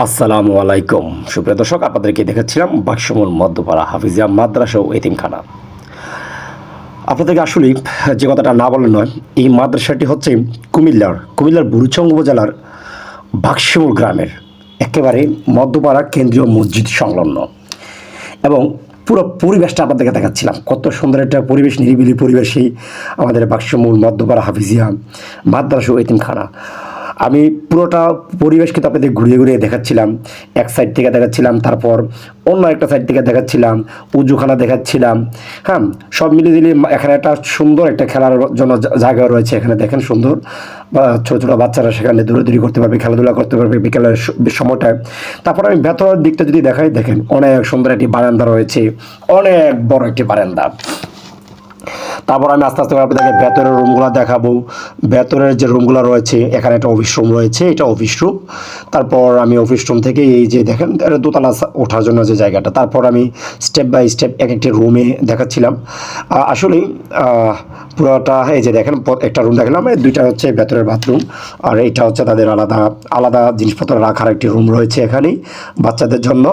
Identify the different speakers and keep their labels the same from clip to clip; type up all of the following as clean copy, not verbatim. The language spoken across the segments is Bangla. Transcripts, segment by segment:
Speaker 1: আসসালামু আলাইকুম সুপ্রিয় দর্শক, আপনাদেরকে দেখাচ্ছিলাম বাক্সমুল মধ্যপাড়া হাফিজিয়া মাদ্রাসা ও এতিমখানা। আপনাদেরকে আসলে যে কথাটা না বলে নয়, এই মাদ্রাসাটি হচ্ছে কুমিল্লার বুড়িচং উপজেলার বাক্সমুল গ্রামের একেবারে মধ্যপাড়া কেন্দ্রীয় মসজিদ সংলগ্ন। এবং পুরো পরিবেশটা আপনাদেরকে দেখাচ্ছিলাম, কত সুন্দর একটা পরিবেশ, নিরিবিলি পরিবেশেই আমাদের বাক্সমুল মধ্যপাড়া হাফিজিয়া মাদ্রাসা ও এতিমখানা। আমি পুরোটা পরিবেশ কিন্তু আপনাদের ঘুরিয়ে ঘুরিয়ে দেখাচ্ছিলাম। এক সাইড থেকে দেখাচ্ছিলাম, তারপর অন্য একটা সাইড থেকে দেখাচ্ছিলাম, উজুখানা দেখাচ্ছিলাম। হ্যাঁ, সব মিলিয়ে দিলে এখানে একটা সুন্দর একটা খেলার জন্য জায়গা রয়েছে। এখানে দেখেন সুন্দর, বা ছোটো ছোটো বাচ্চারা সেখানে দৌড়াদৌড়ি করতে পারবে, খেলাধুলা করতে পারবে বিকেলের সময়টায়। তারপর আমি ভেতরের দিকটা যদি দেখাই, দেখেন অনেক সুন্দর একটি বারান্দা রয়েছে, অনেক বড় একটি বারান্দা। তারপর আমি আস্তে আস্তে আপনাদেরকে ভেতরের রুমগুলো দেখাবো। ভেতরের যে রুমগুলো রয়েছে, এখানে একটা অফিস রুম রয়েছে, এটা অফিস রুম। তারপর আমি অফিস রুম থেকে এই যে দেখেন দোতলা ওঠার জন্য যে জায়গাটা, তারপর আমি স্টেপ বাই স্টেপ এক একটি রুমে দেখাচ্ছিলাম। আসলেই পুরোটা এই যে দেখেন, একটা রুম দেখালাম, দুইটা হচ্ছে ভেতরের বাথরুম, আর এইটা হচ্ছে তাদের আলাদা আলাদা জিনিসপত্র রাখার একটি রুম রয়েছে এখানেই বাচ্চাদের জন্য।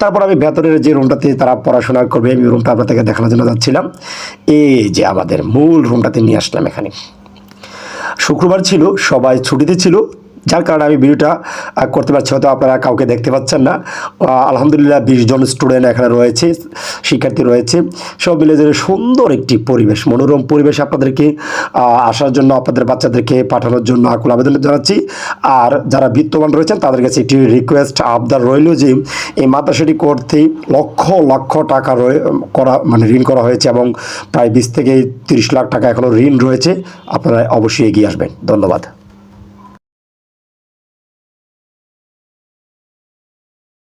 Speaker 1: তারপর আমি ভেতরের যে রুমটাতে তারা পড়াশোনা করবে, আমি রুমটা আপনাদেরকে দেখানোর জন্য যাচ্ছিলাম। এই যে আমাদের মূল রুমটাতে নিয়ে আসলাম। এখানে শুক্রবার ছিল, সবাই ছুটিতে ছিল, যার কারণে আমি ভিডিওটা করতে পারছি। হয়তো আপনারা কাউকে দেখতে পাচ্ছেন না। আলহামদুলিল্লাহ 20 জন স্টুডেন্ট এখানে রয়েছে, শিক্ষার্থী রয়েছে। সব মিলে যে সুন্দর একটি পরিবেশ, মনোরম পরিবেশ আপনাদেরকে আসার জন্য, আপনাদের বাচ্চাদেরকে পাঠানোর জন্য আকুল আবেদন জানাচ্ছি। আর যারা বিত্তবান রয়েছেন তাদের কাছে একটি রিকোয়েস্ট, আবদার রইল যে এই মাদ্রাসাটি করতে লক্ষ লক্ষ টাকা ঋণ করা হয়েছে, এবং প্রায় 20 থেকে 30 লাখ টাকা এখনও ঋণ রয়েছে। আপনারা অবশ্যই এগিয়ে আসবেন। ধন্যবাদ।